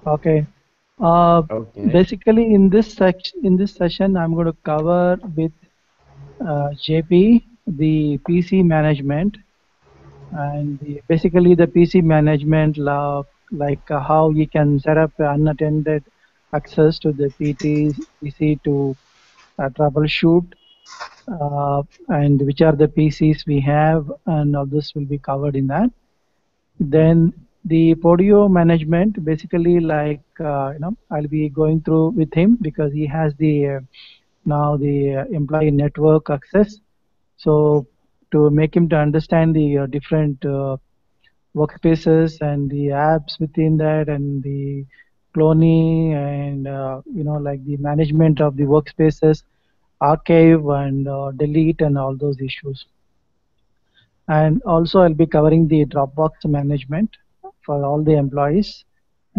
Okay. Uh, Okay. Basically, in this session, I'm going to cover with JP the PC management and basically the PC management law, like how you can set up unattended access to the PC to troubleshoot, and which are the PCs we have, and all this will be covered in that. Then the Podio management, basically like I'll be going through with him because he has the now the employee network access. So to make him to understand the different workspaces and the apps within that and the cloning and like the management of the workspaces, archive and delete and all those issues. And also I'll be covering the Dropbox management for all the employees,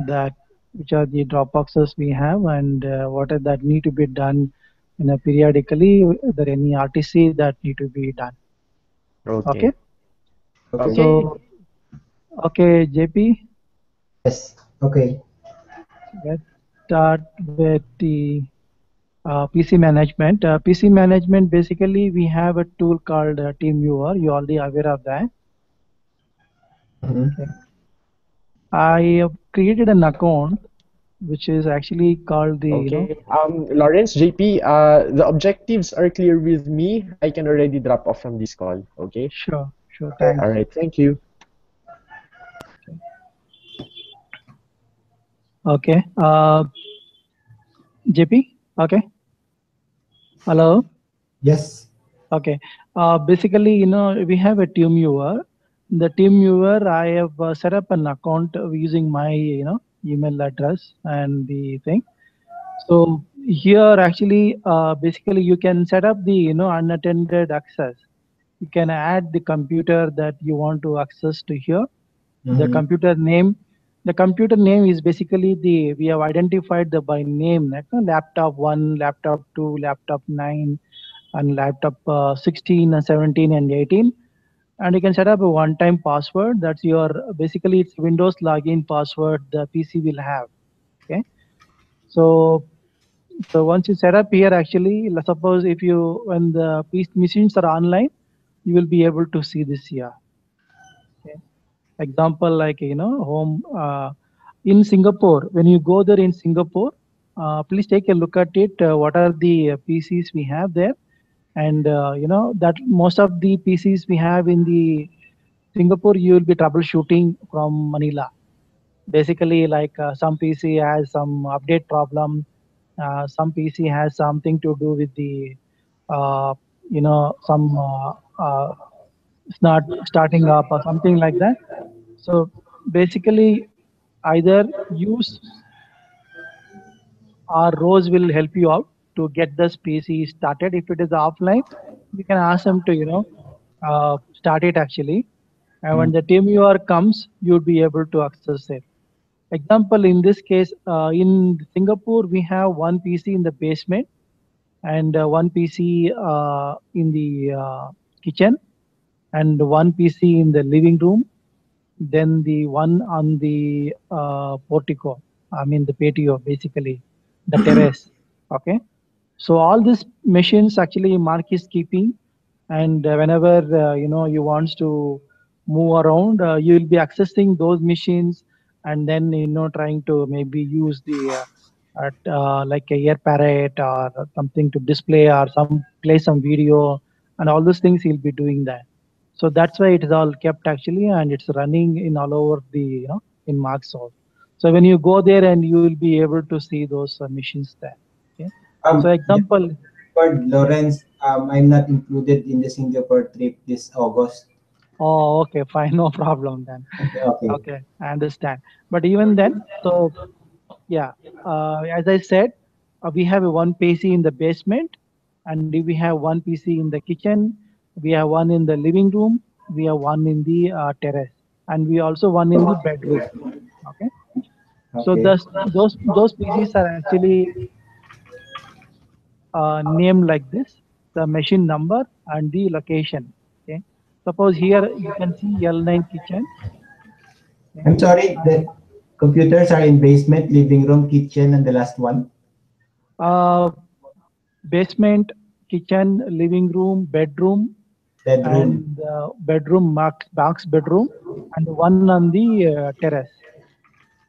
that which are the Dropboxes we have and what are that need to be done in a periodically. Are there any RTC that need to be done? Okay. Okay. Okay. Okay. So okay, JP, Yes. Okay. let's start with the PC management. PC management, basically we have a tool called TeamViewer. You already aware of that. Mhm. Okay. I have created an account which is actually called the Okay. Lawrence, JP, the objectives are clear with me. I can already drop off from this call. Okay. sure, sure, Okay. All thanks. right. Thank you. Okay, JP, okay, hello. Yes. Okay, basically, we have a team viewer. The team viewer, I have set up an account using my, email address and the thing. So here, actually, basically, you can set up the, unattended access. You can add the computer that you want to access to here. The Mhm. computer name, the computer name is basically the we have identified the by name, like laptop 1, laptop 2, laptop 9, and laptop 16 and 17 and 18. And you can set up a one time password. That's your basically it's Windows login password the PC will have. Okay. So once you set up here, actually, let's suppose if you when the PC machines are online, you will be able to see this here. Okay. Example like home in Singapore. When you go there in Singapore, please take a look at it. What are the PCs we have there? And that most of the PCs we have in the Singapore, you will be troubleshooting from Manila. Basically, like some PC has some update problem, some PC has something to do with the some it's not starting up or something like that. So basically, either use or Rose will help you out to get this PC started. If it is offline, you can ask them to start it actually. And when the team viewer comes, you'll be able to access it. Example, in this case, in Singapore, we have one PC in the basement and one PC in the kitchen and one PC in the living room, then the one on the portico, I mean the patio, basically the terrace. Okay, so all these machines actually Mark is keeping, and whenever you wants to move around, you will be accessing those machines, and then trying to maybe use the like a air parrot or something to display or some play some video, and all those things he'll be doing that. So that's why it is all kept actually, and it's running in all over the in Mark's house. So when you go there, and you will be able to see those machines there. Okay. So Just example, for yeah. Lawrence, I'm not included in the Singapore trip this August. Oh, okay, fine, no problem then. Okay. Okay, I understand. But even then, so yeah, as I said, we have a one PC in the basement, and we have one PC in the kitchen. We have one in the living room. We have one in the terrace, and we also one in the bedroom. Okay, so Okay. those PCs are actually named like this: the machine number and the location. Okay, suppose here you can see L9 kitchen. Okay. I'm sorry, the computers are in basement, living room, kitchen, and the last one, Uh, Basement, kitchen, living room, bedroom, bedroom, and bedroom, Mark's bedroom, and one on the terrace.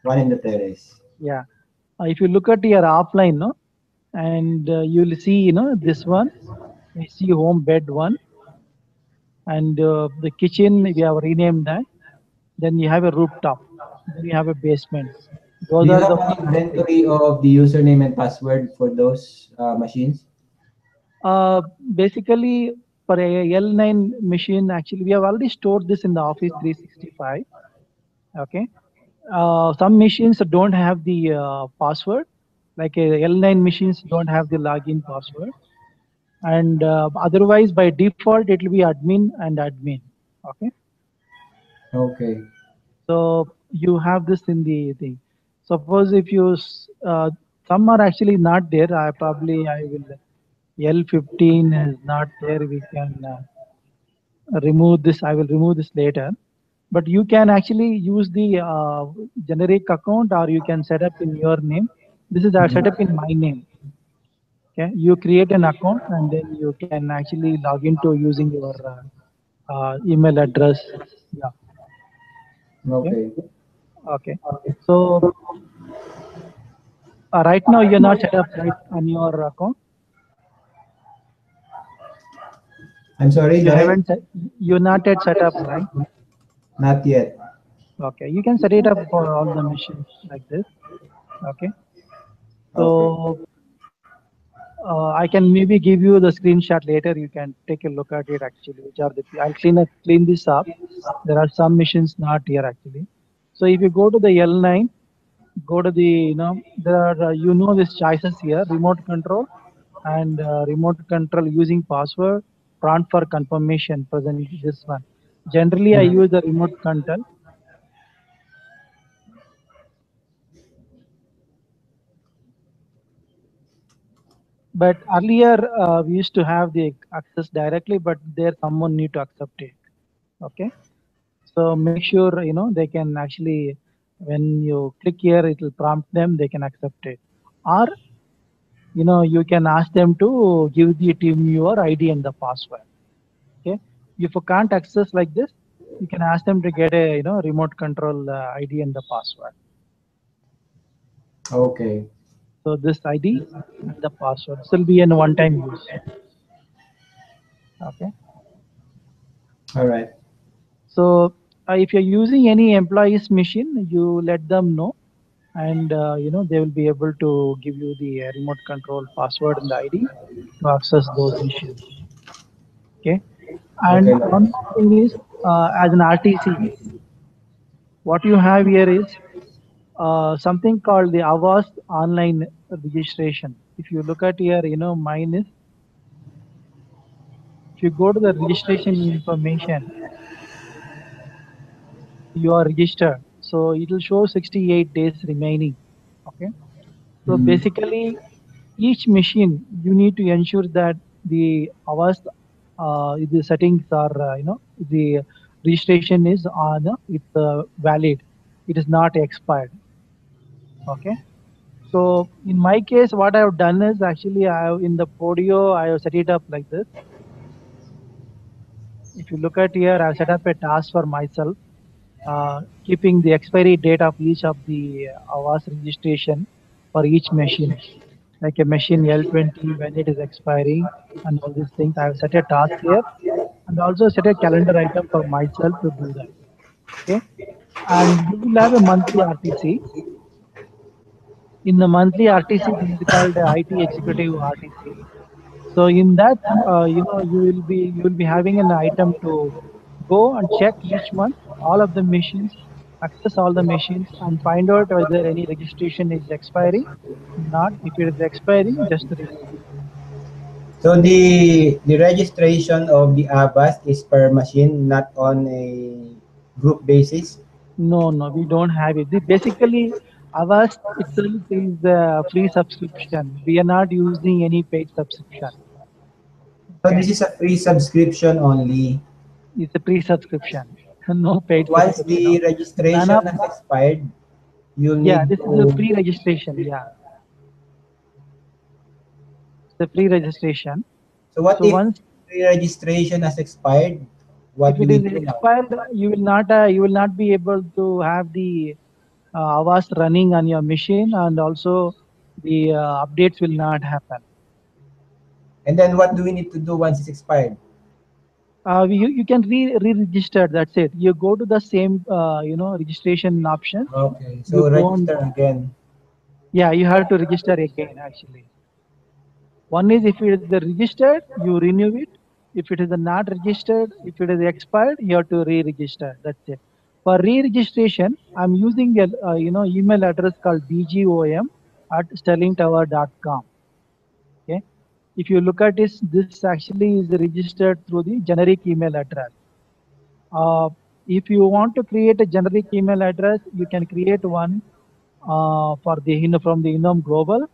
one in the terrace. Yeah. If you look at your offline, no, and you'll see, this one. You see home bed one, and the kitchen we have renamed that. Then you have a rooftop. Then you have a basement. Do Those you are have the an four things. inventory of the username and password for those machines? Uh, Basically, for a L9 machine, actually, we have already stored this in the Office 365. Okay. Some machines don't have the password, like L9 machines don't have the login password. And otherwise, by default, it will be admin and admin. Okay. Okay. So you have this in the thing. Suppose if some are actually not there, I will L15 is not there. We can remove this. I will remove this later. But you can actually use the generic account, or you can set up in your name. This is set up in my name. Okay, you create an account and then you can actually log into using your email address. Yeah. Okay. Okay. Okay. So right now you're not set up right on your account. I'm sorry, You go ahead. haven't set, you're not yet set up, right? Not yet. Okay. You can set it up for all the machines like this. Okay. Okay. So I can maybe give you the screenshot later. You can take a look at it actually, which are the, I'll clean this up. There are some machines not here actually. So if you go to the L9, go to the, there are, this choices here, remote control and remote control using password, prompt for confirmation, present this one. Generally, I use the remote control. But earlier, we used to have the access directly, but there someone need to accept it. Okay. So make sure they can actually, when you click here, it will prompt them. They can accept it, or you can ask them to give the team your ID and the password. Okay, if you can't access like this, you can ask them to get a remote control ID and the password. Okay. So this ID and the password this will be in one-time use. Okay. All right. So if you're using any employee's machine, you let them know, and they will be able to give you the remote control password and the ID to access those machines. Okay, Okay. and one more thing is, as an RTC, what you have here is something called the Avast online registration. If you look at here, mine is, if you go to the registration information, you are registered. So it will show 68 days remaining. Okay. So Mhm. basically, each machine you need to ensure that the hours, the settings are, the registration is on, it's valid. It is not expired. Okay. So in my case, what I have done is actually I have in the Podio, I have set it up like this. If you look at here, I've set up a task for myself, keeping the expiry date of each of the hours registration for each machine, like a machine L20 when it is expiring and all these things. I have set a task here and also set a calendar item for myself to do that. Okay. And you will have a monthly RTC. In the monthly RTC, this is called IT executive RTC. So in that, you will be having an item to go and check each month all of the machines, access all the machines, and find out whether any registration is expiring. Not if it is expiring, just remove it. So the registration of the Avast is per machine, not on a group basis. No, no, we don't have it. Basically, Avast itself is a free subscription. We are not using any paid subscription. So Okay, this is a free subscription only. it's a free subscription. No paid Once subscription. the No. None of registration has expired, you'll yeah. need This is a to. pre-registration. Yeah, it's a pre-registration. So what So if once the registration has expired? if What do it we is do now? expired, you will not be able to have the Avast running on your machine, and also the updates will not happen. And then what do we need to do once it's expired? You can re-register. That's it. You go to the same registration option. Okay, You so go on. register again. Yeah, you have to register again actually. One is if it is the registered, you renew it. If it is the not registered, if it is expired, you have to re-register. That's it. For re-registration, I'm using a email address called bgom@sterlingtower.com. Okay. If you look at this actually is registered through the generic email address. Uh, if you want to create a generic email address, you can create one for the from the Innom Global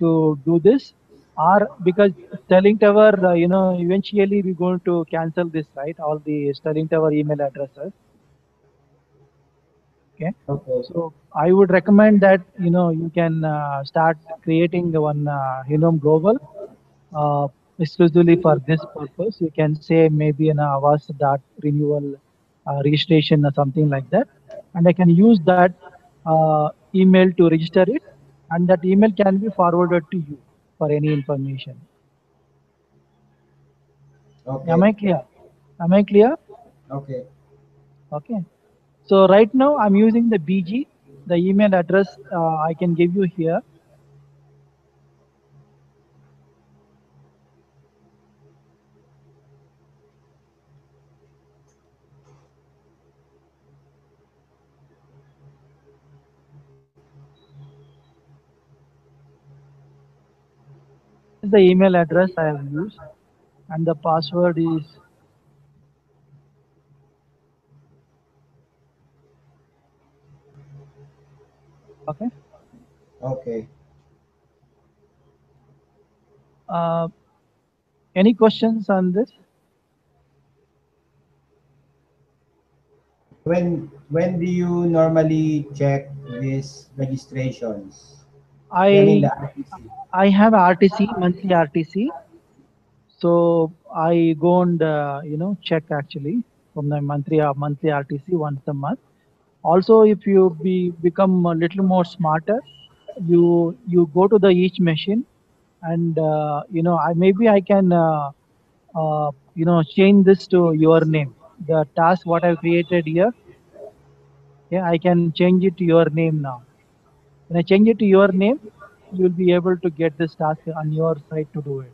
to do this, or because Sterling Tower, eventually we're going to cancel this, right? All the Sterling Tower email addresses. Okay, Okay. so I would recommend that you can start creating the one Innom Global uh, exclusively for this purpose. You can say maybe an Avast dot renewal registration or something like that, and I can use that email to register it, and that email can be forwarded to you for any information. Am Okay. I clear? Am I clear? Okay. Okay. So right now I'm using the BG, the email address I can give you here. This is the email address I have used, and the password is okay. Okay. Uh, any questions on this? When do you normally check these registrations? I mean I the RTC. I have RTC, monthly RTC. So I go and check actually from the monthly RTC once a month. Also, if you become a little more smarter, you go to the each machine, and I maybe I can change this to your name. The task what I've created here, yeah, I can change it to your name now. When I change it to your name, you'll be able to get this task on your side to do it.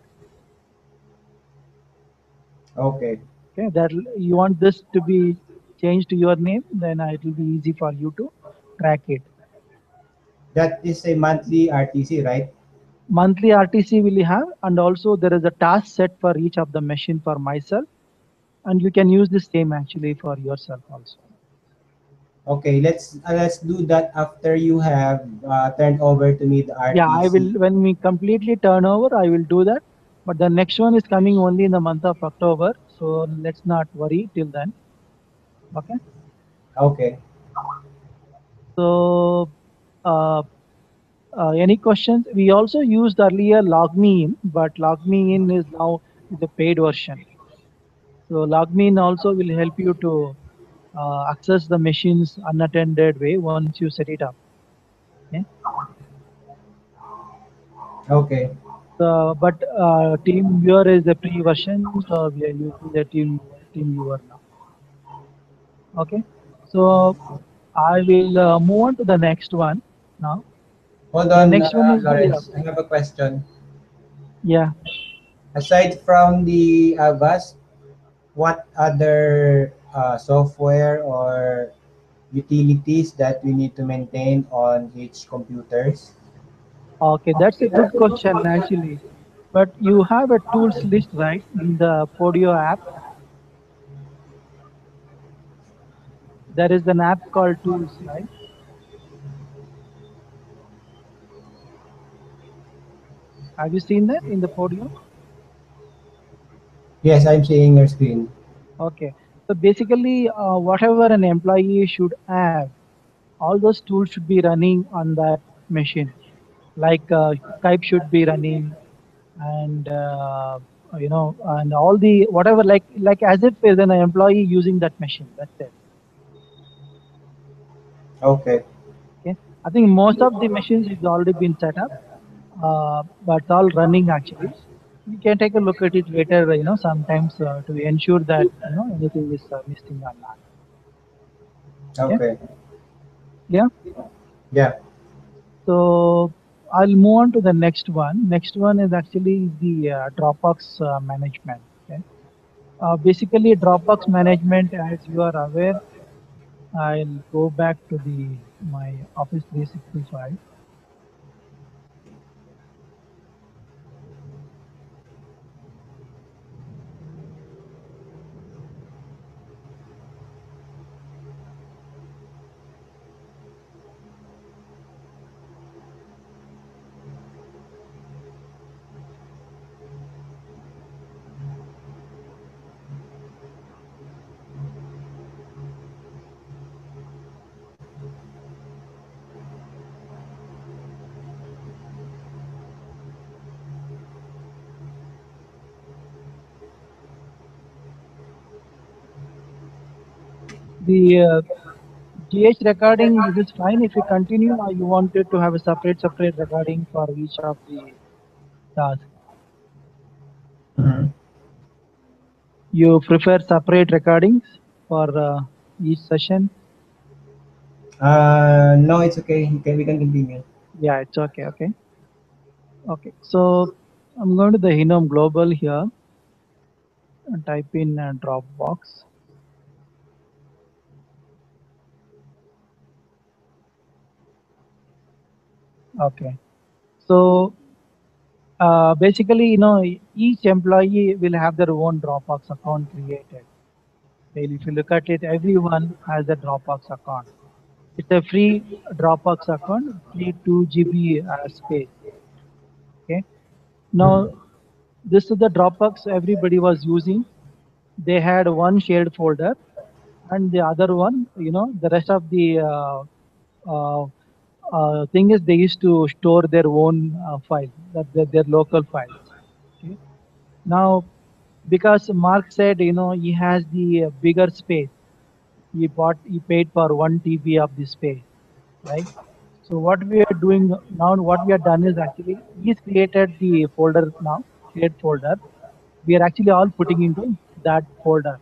Okay. Okay, that you want this to be changed to your name, then it will be easy for you to track it. That is a monthly RTC, right? Monthly RTC will have, and also there is a task set for each of the machine for myself, and you can use the same actually for yourself also. Okay, let's do that after you have turned over to me the Yeah, I RTC. will when we completely turn over, I will do that. But the next one is coming only in the month of October, so let's not worry till then. Okay. Okay. So, uh, any questions? We also used earlier Log Me In, but Log Me In is now the paid version. So Log Me In also will help you to access the machines unattended way once you set it up. Okay. Okay. So, but Team Viewer is the pre version, so we are using the Team Viewer now. Okay. So I will move on to the next one now. Hold The on, next one is the Lawrence. I have a question. yeah. Aside from the Avast, what other software or utilities that we need to maintain on each computers? Okay, that's a good question actually. But you have a tools list, right, in the Podio app. There is an app called Tools, right? Have you seen that in the Podio? Yes, I'm seeing your screen. Okay. So basically, whatever an employee should have, all those tools should be running on that machine. Like Skype should be running, and and all the whatever, like as if there's an employee using that machine. That's it. Okay. Okay. I think most of the machines is already been set up, but it's all running actually. You can take a look at it later, sometimes to ensure that anything is missing or not. Okay. Okay. Yeah. Yeah. So I'll move on to the next one. Next one is actually the Dropbox management. Okay. Basically, Dropbox management, as you are aware, I'll go back to the my Office 365. The GH recording, this is fine if you continue, or you wanted to have a separate recording for each of the tasks. Mhm. You prefer separate recordings for each session? No, it's okay. We can continue. Yeah, it's okay. Okay. Okay. So I'm going to the Hinome Global here and type in Dropbox. Okay. So basically, each employee will have their own Dropbox account created. And if you look at it, everyone has a Dropbox account. It's a free Dropbox account, free 2 GB space. Okay. Now, Mhm. this is the Dropbox everybody was using. They had one shared folder, and the other one, the rest of the uh, thing is they used to store their own file, that their local files. Okay. Now, because Mark said, he has the bigger space. He paid for 1 TB of the space, right? So what we are doing now, what we have done is actually he's created the folder now, shared folder. We are actually all putting into that folder.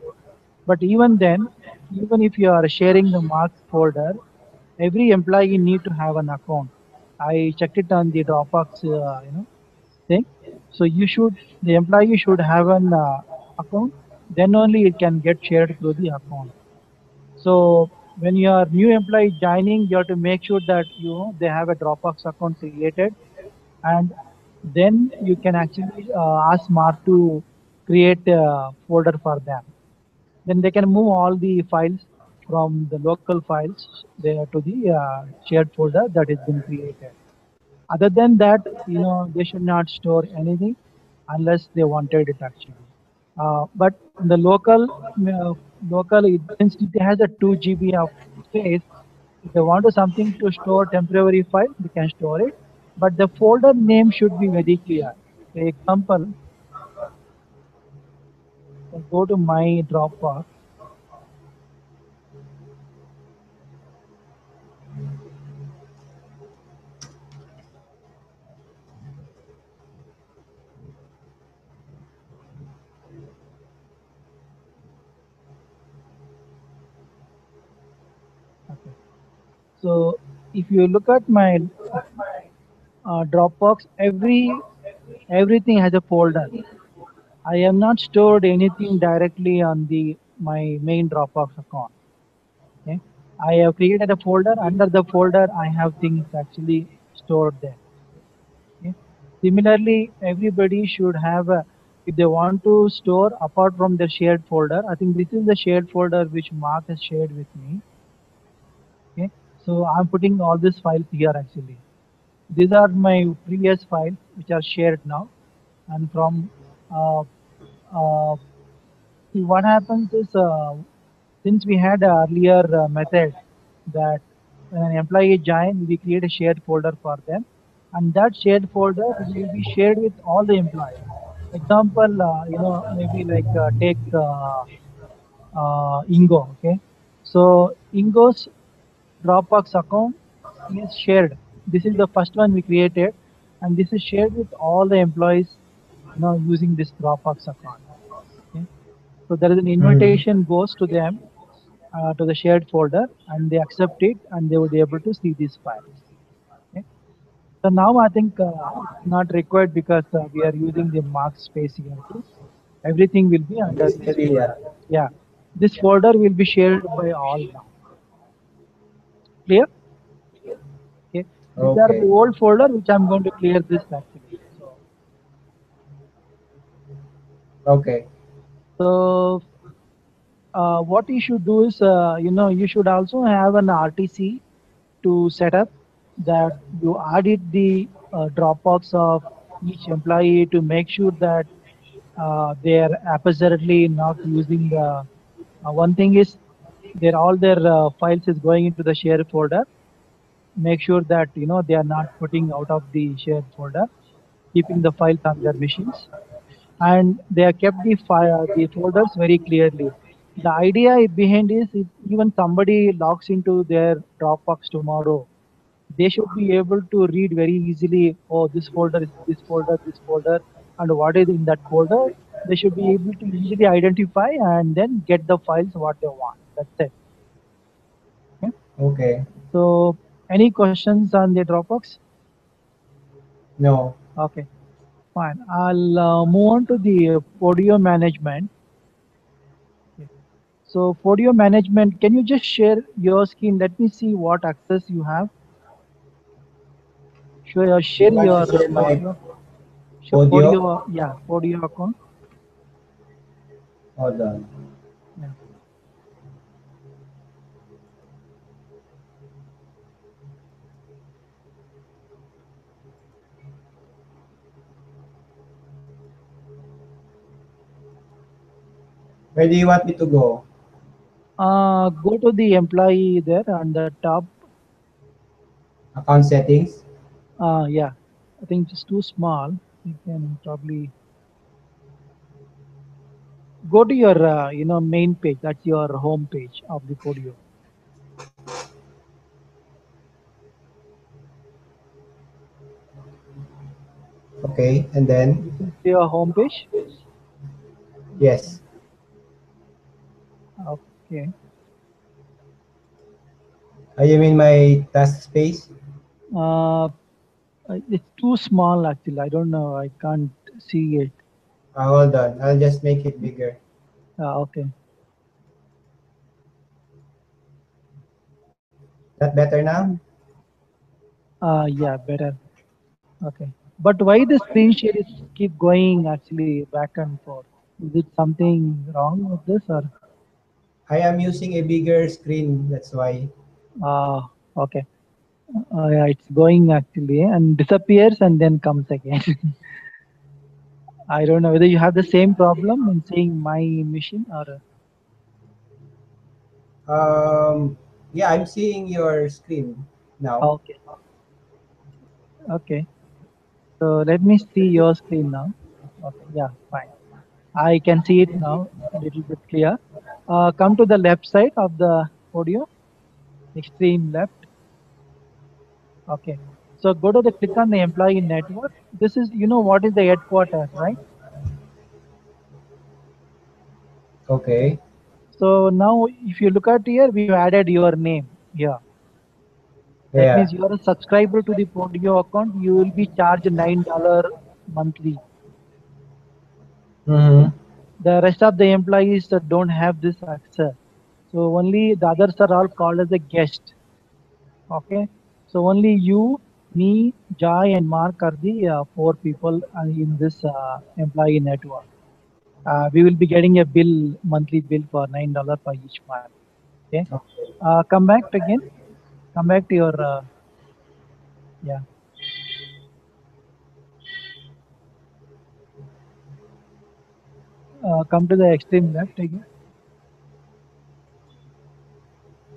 But even then, even if you are sharing the marks folder, every employee need to have an account. I checked it on the Dropbox, thing. So the employee should have an account. Then only it can get shared through the account. So when you are new employee joining, you have to make sure that they have a Dropbox account created, and then you can actually ask Mark to create a folder for them. Then they can move all the files from the local files there to the shared folder that has been created. Other than that, they should not store anything unless they wanted it actually. But in the since it has a 2 GB of space, if they want to something to store temporary file, they can store it. But the folder name should be very clear. For example, I go to my Dropbox. Okay. So if you look at my Dropbox, everything has a folder. I have not stored anything directly on the my main Dropbox account. Okay. I have created a folder. Under the folder, I have things actually stored there. Okay. Similarly, everybody should have a, if they want to store apart from the shared folder, I think this is the shared folder which Mark has shared with me. Okay. So I'm putting all these files here actually. These are my previous files which are shared now. And from uh, uh, see what happens is Since we had a earlier method that when an employee join, we create a shared folder for them, and that shared folder will be shared with all the employees. Example, maybe like take Ingo. Okay, so Ingo's Dropbox account is shared. This is the first one we created, and this is shared with all the employees, using this Dropbox account. Okay, so there is an Mm-hmm. invitation goes to them to the shared folder, and they accept it, and they would be able to see these files. Okay. So now I think it's not required because we are using the mark space here too. Everything will be under this Basically, folder. yeah. Yeah, this folder will be shared by all now. Clear? Okay. These are the Okay. old folder which I'm going to clear this actually. Okay. So what you should do is, you should also have an RTC to set up that you audit the Dropbox of each employee to make sure that they are absolutely not using the. One thing is, all their files is going into the shared folder. Make sure that they are not putting out of the shared folder, keeping the files on their machines, and they have kept the folders very clearly. The idea behind is if even somebody logs into their Dropbox tomorrow, they should be able to read very easily. Oh, this folder is this folder, and what is in that folder. They should be able to easily identify and then get the files what they want. That's it. Okay. Okay. So, any questions on the Dropbox? No. Okay, fine. I'll move on to the Podio management. Okay. So for your management, can you just share your screen? Let me see what access you have. Share You want your to share my Podio. audio? Podio, yeah, Podio account. Hold on. Yeah. Where do you want me to go? Go to the employee there on the top. Account settings? Yeah, I think it's too small. You can probably go to your, main page. That's your home page of the Podio. Okay. And then? This is your home page. Yes. Okay. You mean my task space? Uh, it's too small actually. I don't know. I can't see it. Hold on. I'll just make it bigger. Okay. That better now? Yeah, better. Okay. But why the screen share is keep going actually back and forth? Is it something wrong with this or? I am using a bigger screen. That's why. Okay. Yeah, it's going actually and disappears and then comes again. I don't know whether you have the same problem in seeing my machine or. Um, yeah, I'm seeing your screen now. Okay. Okay. So let me see your screen now. Okay. Yeah, fine. I can see it now a little bit clear. Come to the left side of the audio, extreme left. Okay. So go to the click on the employee network. This is, what is the headquarters, right? Okay. Okay. So now if you look at here, we've added your name here. That Yeah. means you are a subscriber to the Podio account. You will be charged $9 monthly. Okay. Mm-hmm. The rest of the employees that don't have this access. So only the others are all called as a guest. Okay. So only you, me, Jai, and Mark are the four people in this employee network. We will be getting a bill, monthly bill for $9 for each month. Okay. Okay. Come back again. Come back to your, yeah. Come to the extreme left again.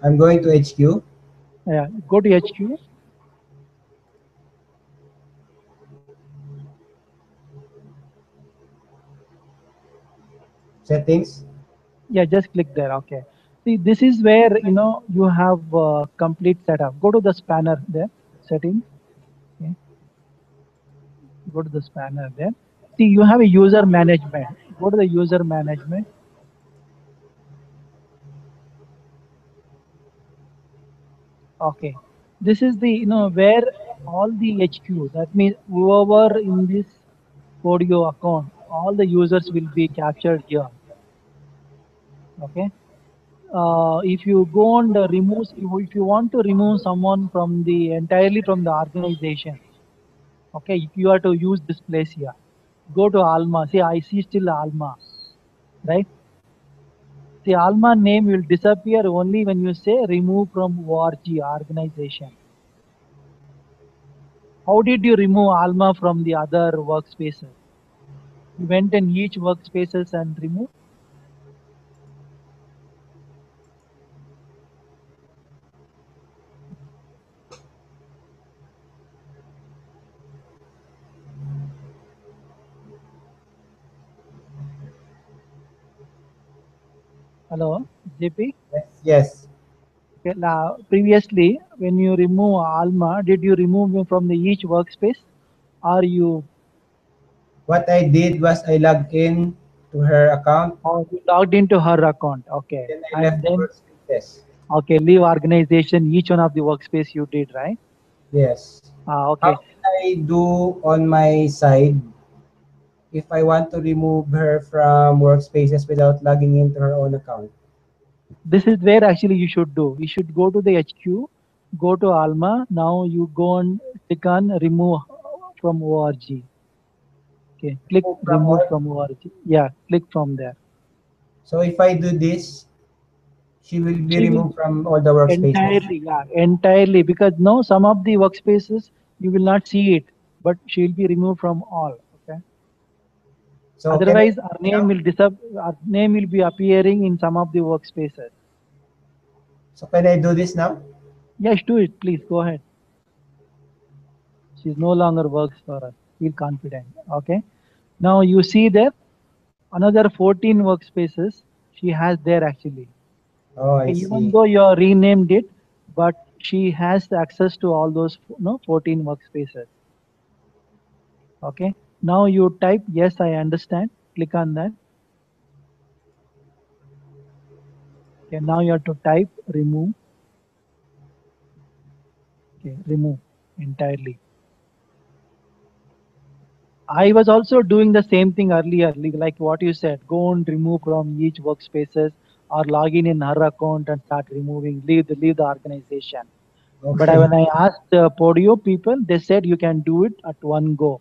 I'm going to HQ. Yeah, go to HQ. Settings. Yeah, just click there. Okay. See, this is where you have complete setup. Go to the spanner there, settings. Okay. Go to the spanner there. See, you have a user management. Go to the user management. Okay. This is the where all the HQ. That means whoever in this Podio account, all the users will be captured here. Okay. If you go and remove, if you want to remove someone from the entirely from the organization, okay, if you are to use this place here, go to Alma. See, I see still Alma, right? The Alma name will disappear only when you say remove from ORG organization. How did you remove Alma from the other workspaces? You went in each workspaces and remove. Hello, JP. Yes. Yes. Okay, now, previously, when you remove Alma, did you remove him from the each workspace, or What I did was I logged in to her account, you logged into her account? Okay, then I and left the then workspaces. okay, leave organization each one of the workspace you did, right? Yes. How Okay, can I do on my side if I want to remove her from workspaces without logging into her own account? this is where actually you should do. You should go to the HQ, go to Alma. Now you go and click on remove from ORG. Okay, click Remove from remove what? from ORG. Yeah, click from there. So if I do this, she will be She will removed from all the workspaces. entirely, yeah, entirely, because no, some of the workspaces you will not see it, but she will be removed from all. Okay. So can I Otherwise, do our this now? our name will be appearing in some of the workspaces. So can I do this now? Yes, do it, please. Go ahead. She's no longer works for us. Feel confident. Okay. Now you see there another 14 workspaces she has there actually. Oh, Okay, I even see. though you renamed it, but she has access to all those 14 workspaces. Okay. Now you type yes, I understand. Click on that. Okay. Now you have to type remove. Okay. Remove entirely. I was also doing the same thing earlier, like what you said. Go and remove from each workspaces or log in her account and start removing. Leave the organization. But Okay. when I asked Podio people, they said you can do it at one go.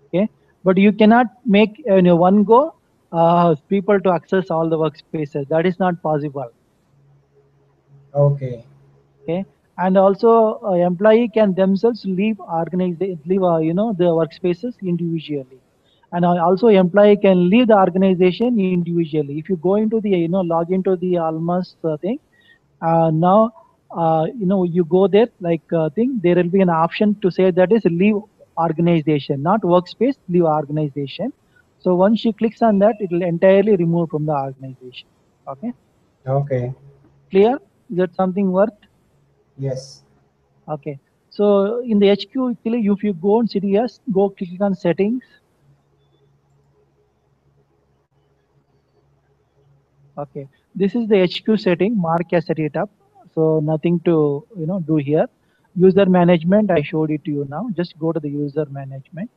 Okay, but you cannot make one go people to access all the workspaces. That is not possible. Okay. Okay, and also employee can themselves leave the workspaces individually, and also employee can leave the organization individually. If you go into the log into the almost thing, now you go there like thing, there will be an option to say that is leave organization, not workspace, leave organization. So once she clicks on that, it will entirely remove from the organization. Okay, Okay. clear? Is that something worth? Yes. Okay. So in the HQ, actually, if you go on CDS, go click on settings. Okay. This is the HQ setting. Mark has set it up. So nothing to do here. User management, I showed it to you now. Just go to the user management.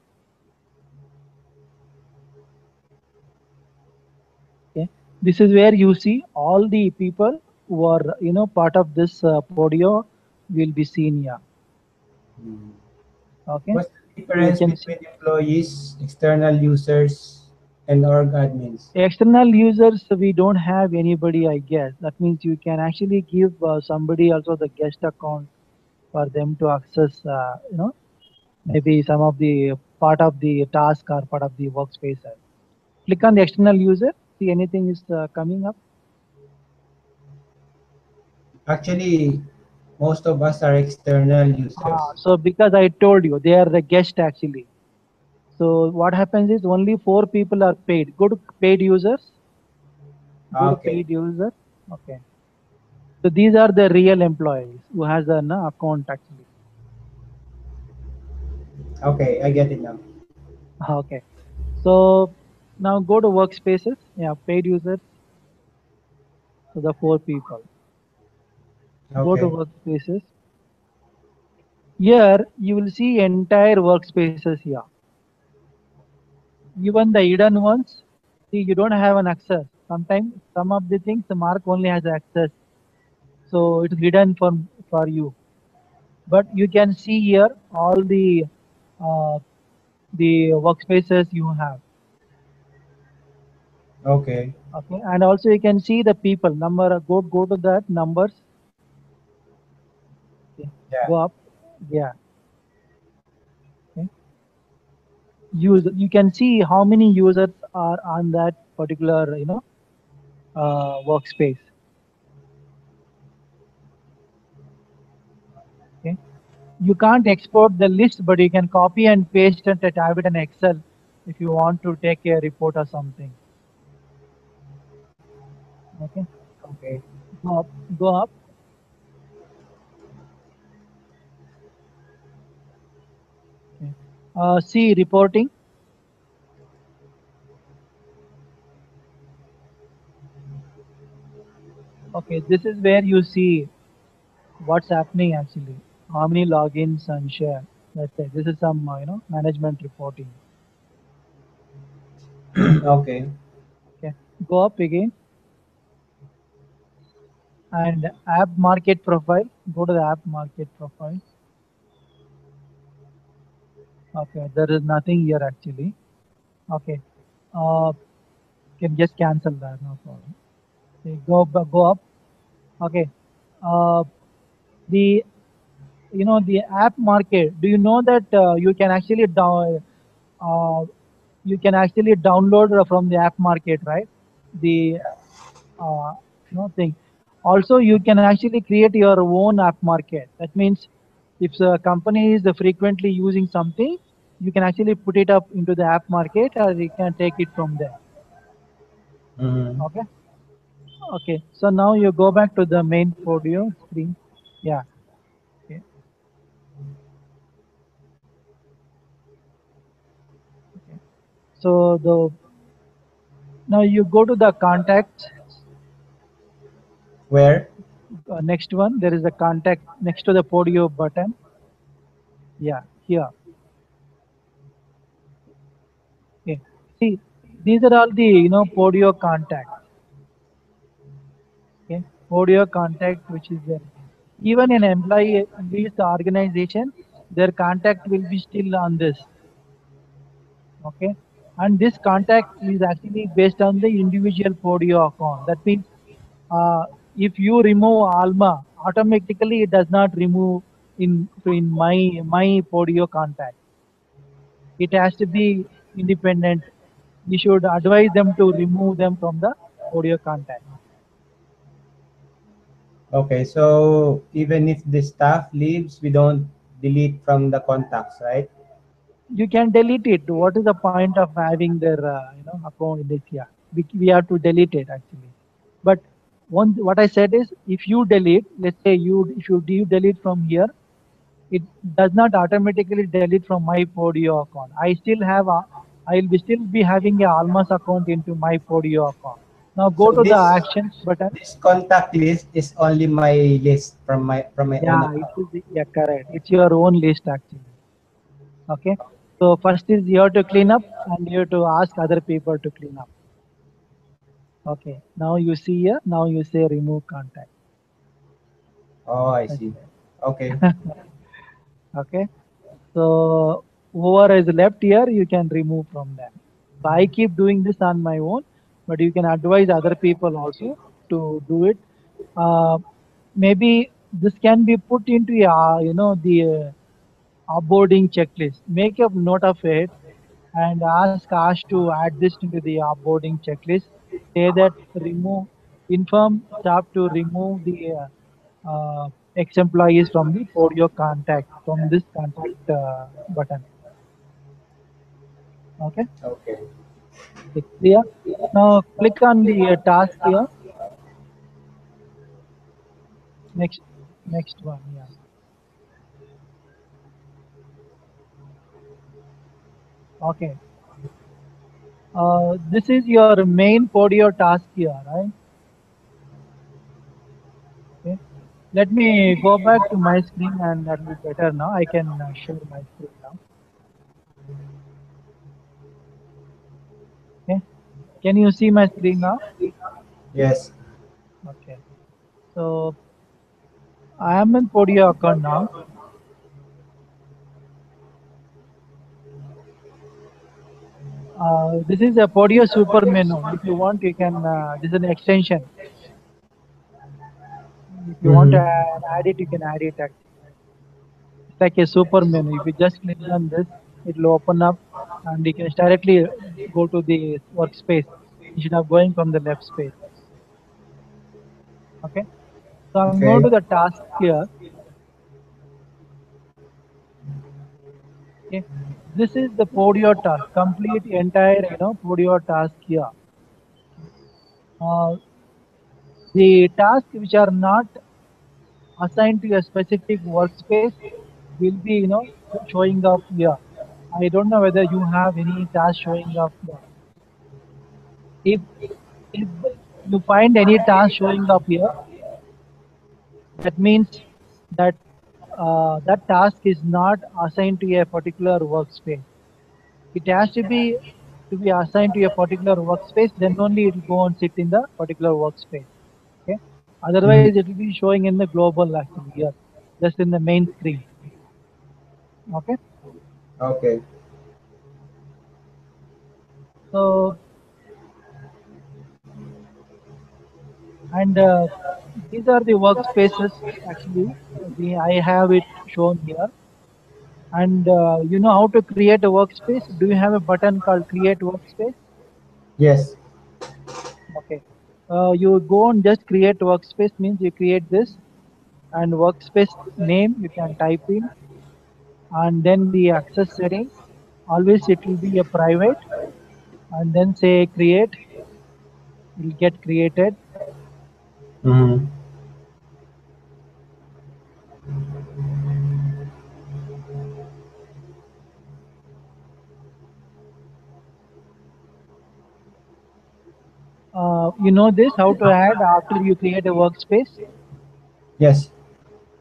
Okay. This is where you see all the people who are part of this Podio will be seen here. Hmm. Okay. What's the So you difference can see between employees, external users, and org admins? external users, we don't have anybody, I guess. That means you can actually give somebody also the guest account for them to access, maybe some of the part of the task or part of the workspace. Click on the external user, see anything is coming up. Actually, most of us are external users. So because I told you, they are the guest actually. So what happens is only four people are paid. Go to paid users. Go to Okay. paid users. Okay. So these are the real employees who has an account actually. Okay, I get it now. Okay. So now go to workspaces. Yeah, paid users. So the four people. Go to Okay. workspaces. Here you will see entire workspaces here. Even the hidden ones, see you don't have an access. Sometimes some of the things the Mark only has access. So it's hidden for you. But you can see here all uh, the workspaces you have. Okay. Okay, and also you can see the people number. Go to that numbers. Okay. Yeah. Go up. Yeah. Okay. You can see how many users are on that particular workspace. Okay. You can't export the list, but you can copy and paste it and have it in Excel if you want to take a report or something. Okay. Okay. Go up. Go up. Okay. See reporting. Okay, this is where you see what's happening actually. How many logins and share. That's it. This is some management reporting. Okay. Okay. Go up again and app market profile. Go to the app market profile. Okay, there is nothing here actually. Okay. Uh, can just cancel that. No problem. Okay, go up. Okay. Uh, the the app market. Do you know that uh, you can actually download from the app market, right? The uh, thing. Also, you can actually create your own app market. That means if the company is frequently using something, you can actually put it up into the app market, or you can take it from there. Mm-hmm. Okay. Okay. So now you go back to the main Podio screen. Yeah. Okay. Okay. So the now you go to the contacts. Where? Next one, there is a contact next to the Podio button. Yeah, here. Okay. See, these are all the Podio contacts. Okay, Podio contact which is there. Even in employees organization, their contact will be still on this. Okay, and this contact is actually based on the individual Podio account. That means uh, if you remove Alma, automatically it does not remove in my Podio contact. It has to be independent. You should advise them to remove them from the Podio contact. Okay, so even if the staff leaves, we don't delete from the contacts, right? You can delete it. What is the point of having their account in this? Yeah, we have to delete it actually. But what I said is, if you delete, let's say if you delete from here, it does not automatically delete from my Podio account. I will be still be having a Almas account into my Podio account. Now go So to the this actions button. this contact list is only my list from my own Yeah, it account. is. Yeah, correct. It's your own list actually. Okay. So first is you have to clean up and you have to ask other people to clean up. Okay. Now you see here. Now you say remove contact. Oh, I That's see. it. Okay. Okay. So whoever is left here, you can remove from them. So I keep doing this on my own, but you can advise other people also to do it. Uh, Maybe this can be put into the onboarding checklist. Make a note of it and ask Ash to add this into the onboarding checklist. Say that remove inform staff to remove the ex-employees from the Podio contact from this contact button. Okay, Okay. it's clear. Now click on the task here. Next, next one. Yeah. Okay. This is your main Podio task here, right? Okay. Let me go back to my screen and that will be better now. I can share my screen now. Okay. Can you see my screen now? Yes. Okay. So I am in Podio account now. This is a Podio super menu. If you want, you can. This is an extension. If you want to Mm-hmm. add it, you can add it. Actually, it's like a super menu. If you just click on this, it will open up, and you can directly go to the workspace instead of going from the left space. Okay. So I'm going Okay. to the task here. Okay. This is the Podio task. Complete entire Podio task here. Uh, the tasks which are not assigned to a specific workspace will be showing up here. I don't know whether you have any task showing up here. If you find any task showing up here, that means that that task is not assigned to a particular workspace. It has to be assigned to a particular workspace, then only it will go and sit in the particular workspace. Okay. Mm-hmm. Otherwise, it will be showing in the global actually here, just in the main screen. Okay. Okay. So and these are the workspaces actually. I have it shown here. And you know how to create a workspace? Do you have a button called create workspace? Yes. Okay. You go and just create workspace means you create this and workspace name you can type in and then the access setting. Always it will be a private and then say create, it will get created. Mm-hmm. You know this how to add after you create a workspace. Yes.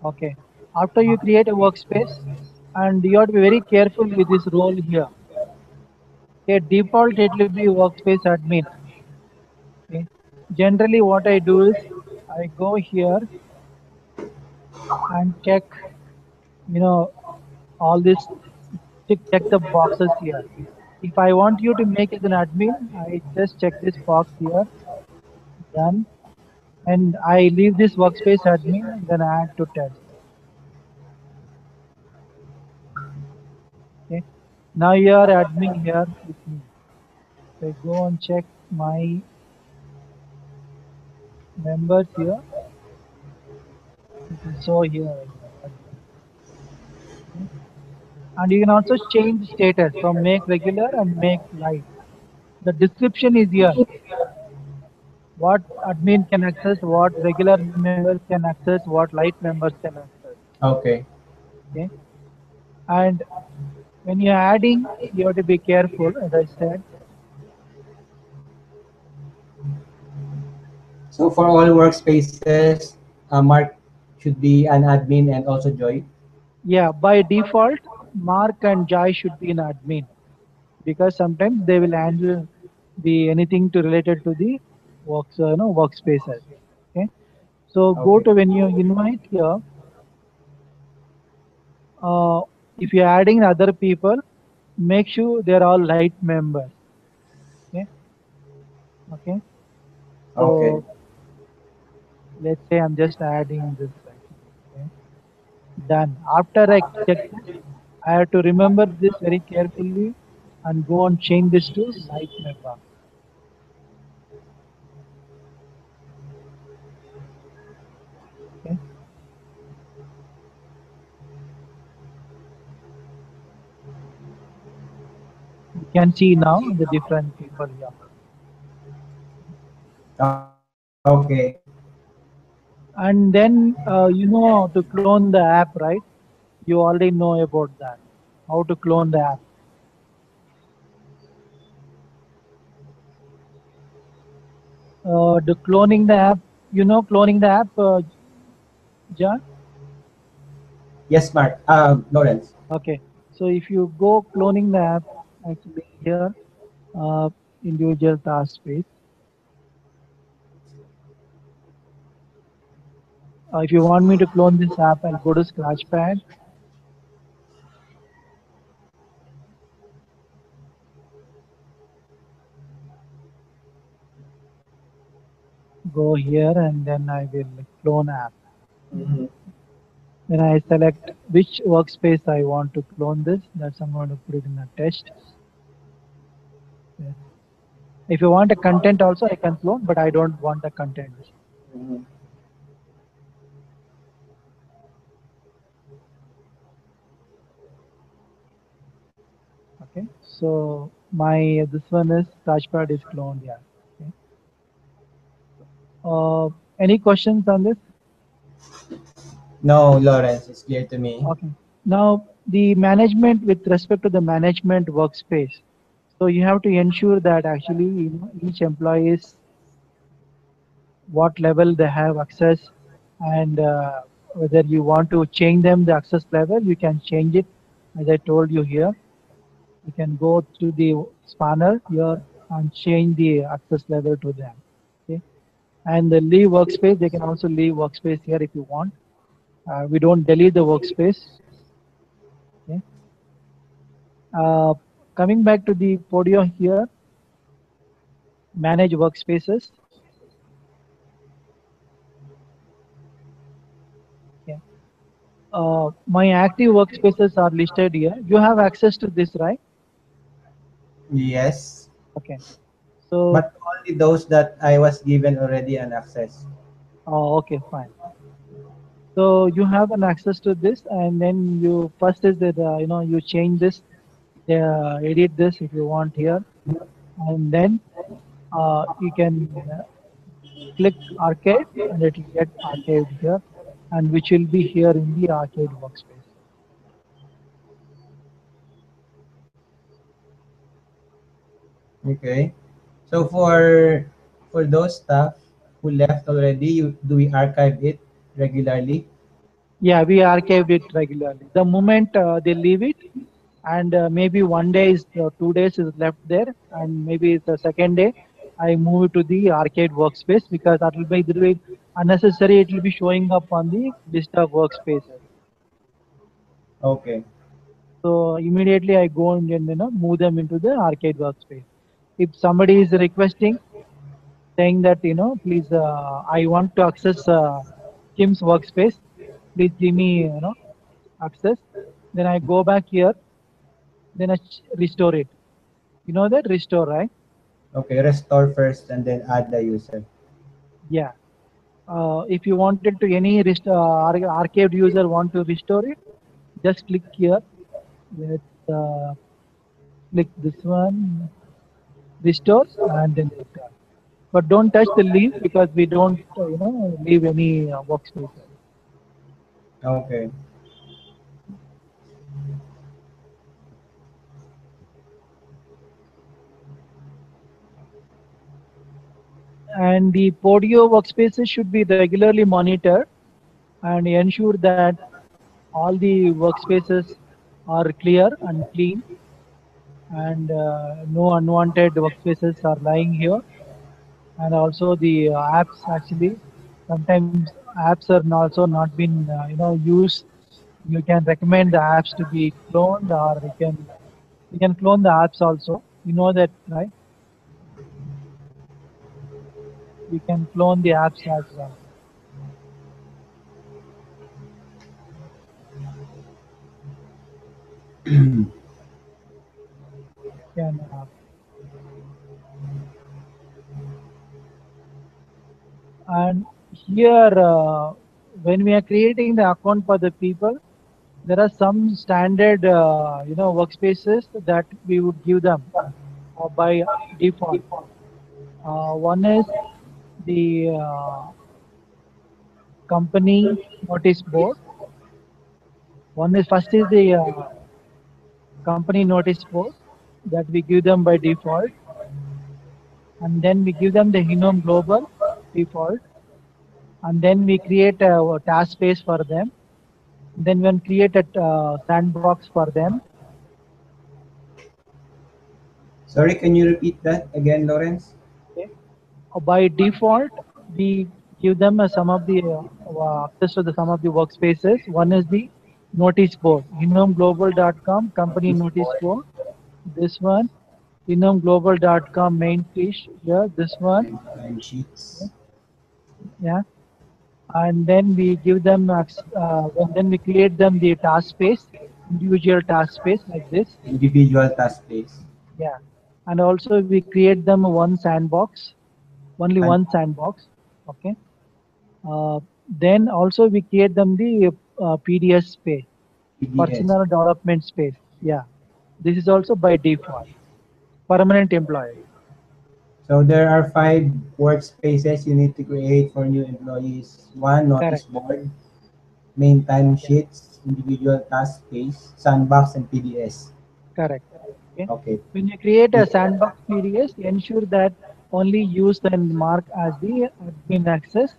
Okay. After you create a workspace and you have to be very careful with this role here. Okay, default it will be workspace admin. Okay. Generally what I do is I go here and check, you know, all this, check the boxes here. If I want you to make as an admin, I just check this box here, done, and I leave this workspace admin and then add to test. Okay. Now you are admin here with me. So I go and check my members here. It will show here admin. Okay. And you can also change status from make regular and make light. The description is here. What admin can access, what regular members can access, what light members can access. Okay. Okay. And when you're adding, you have to be careful, as I said. So for all workspaces, Mark should be an admin and also Joy. Yeah, by default, Mark and Jai should be an admin because sometimes they will handle the anything to related to the workspaces. Okay. So go Okay. to when you invite here, uh, if you're adding other people, make sure they're all light members. Okay. Okay. Okay. So let's say I'm just adding this actually. Okay. Done. After I check this, I have to remember this very carefully and go and change this to light member. Okay. You can see now the different people here. Okay. And then you know to clone the app, right? You already know about that. How to clone the app. The cloning the app. You know cloning the app, John? Yes, Mark. Lawrence. Okay. So if you go cloning the app, actually here, uh, individual task space. If you want me to clone this app, I'll go to Scratchpad, go here, and then I will clone app. Mhm. Then I select which workspace I want to clone this. That's I'm going to put it in a test. Yes. If you want a content also, I can clone, but I don't want the content. Mhm. Okay. So my this one is touchpad is cloned. Yeah. Okay. Any questions on this? No, Lawrence, it's clear to me. Okay. Now the management with respect to the management workspace. So you have to ensure that actually each employee is what level they have access, and whether you want to change them the access level, you can change it. As I told you here, you can go to the spanner here and change the access level to them. Okay. And the leave workspace, they can also leave workspace here if you want. We don't delete the workspace. Okay. uh, Coming back to the Podio here, manage workspaces. Okay. My active workspaces are listed here. You have access to this, right? Yes, Okay. So, but only those that I was given already an access. okay, fine. So you have an access to this, and then you first is that you change this, edit this if you want here, and then you can click archive, and it will get archived here, and which will be here in the archived workspace. Okay. So for those staff who left already, do we archive it regularly? Yeah, we archived it regularly. The moment they leave it, and maybe one day is 2 days is left there, and maybe the second day, I move it to the arcade workspace because that will be unnecessary. It will be showing up on the list of workspaces. Okay. So immediately I go and then, move them into the arcade workspace. If somebody is requesting, saying that please, I want to access Kim's workspace, please give me access. Then I go back here, then I restore it. You know that restore, right? Okay. Restore first and then add the user. Yeah. If you wanted to any archived user want to restore it, just click here. Let's click this one, restore, and then return. But don't touch the leave because we don't, leave any workspaces. Okay. And the Podio workspaces should be regularly monitored and ensure that all the workspaces are clear and clean, and no unwanted workspaces are lying here. And also the apps actually, sometimes apps are also not been used. You can recommend the apps to be cloned, or you can clone the apps also. You know that, right? You can clone the apps as well. Can And here, when we are creating the account for the people, There are some standard, workspaces that we would give them by default. One is the company notice board. One is first is the company notice board that we give them by default, and then we give them the Hinome Global default, and then we create a task space for them. Then we create a sandbox for them. Sorry, can you repeat that again, Lawrence? Okay. By default, we give them some of the access to the some of the workspaces. One is the notice board, hinomeglobal.com company Notice notice board board. This one, hinomeglobal.com main fish here. This one, and time sheets. yeah. And then we give them, then we create them the task space, individual task space like this. Individual task space. Yeah. And also we create them one sandbox, only And one sandbox. Okay. Then also we create them the PDS space, PDS. personal development space. Yeah. This is also by default, permanent employee. So there are five workspaces you need to create for new employees. One, notice Correct. board, main time Yeah. sheets, individual task space, sandbox, and PDS. Correct. Okay. Okay. When you create a sandbox PDS, ensure that only use and mark as the admin access.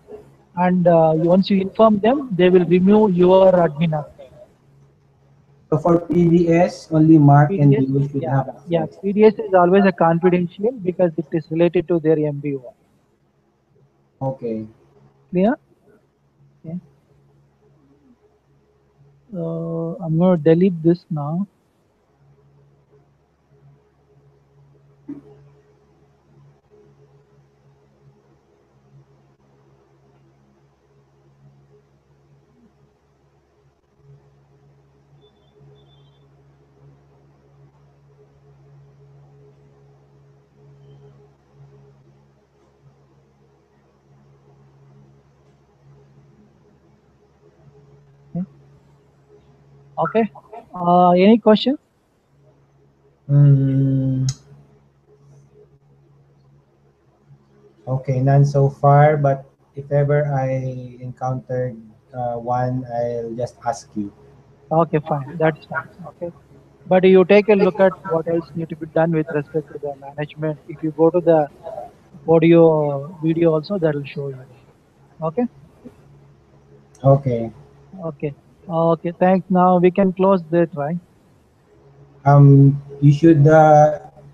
And once you inform them, they will remove your admin access. So for PDS, only Mark and PDS, Leo should yeah, have yeah. access. PDS is always a confidential because it is related to their MBO. Okay. Clear? Okay. I'm going to delete this now. Okay. Okay. Any question? Hmm. Okay, none so far, but if ever I encountered one, I'll just ask you. Okay, fine. That's fine. Okay. But you take a look at what else need to be done with respect to the management. If you go to the audio video also, that will show you. Okay. Okay. Okay. Okay. Thanks. Now we can close that, right? You should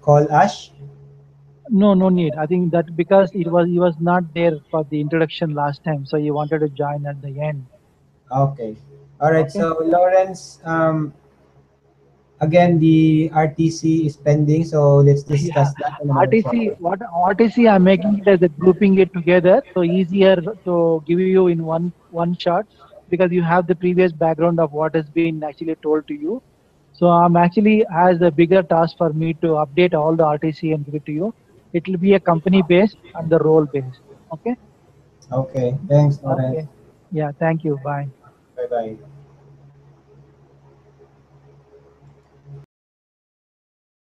call Ash. No, no need. I think that because he was not there for the introduction last time, so he wanted to join at the end. Okay. All right. Okay. So Lawrence, again, the RTC is pending, so let's Yeah. discuss that in another RTC, session. what RTC I'm making it as a grouping it together, so easier to give you in one shot because you have the previous background of what has been actually told to you. So I'm actually has a bigger task for me to update all the RTC and give it to you. It will be a company based and the role based. Okay. Okay. Thanks, Lawrence. Okay. Yeah. Thank you. Bye. Bye bye.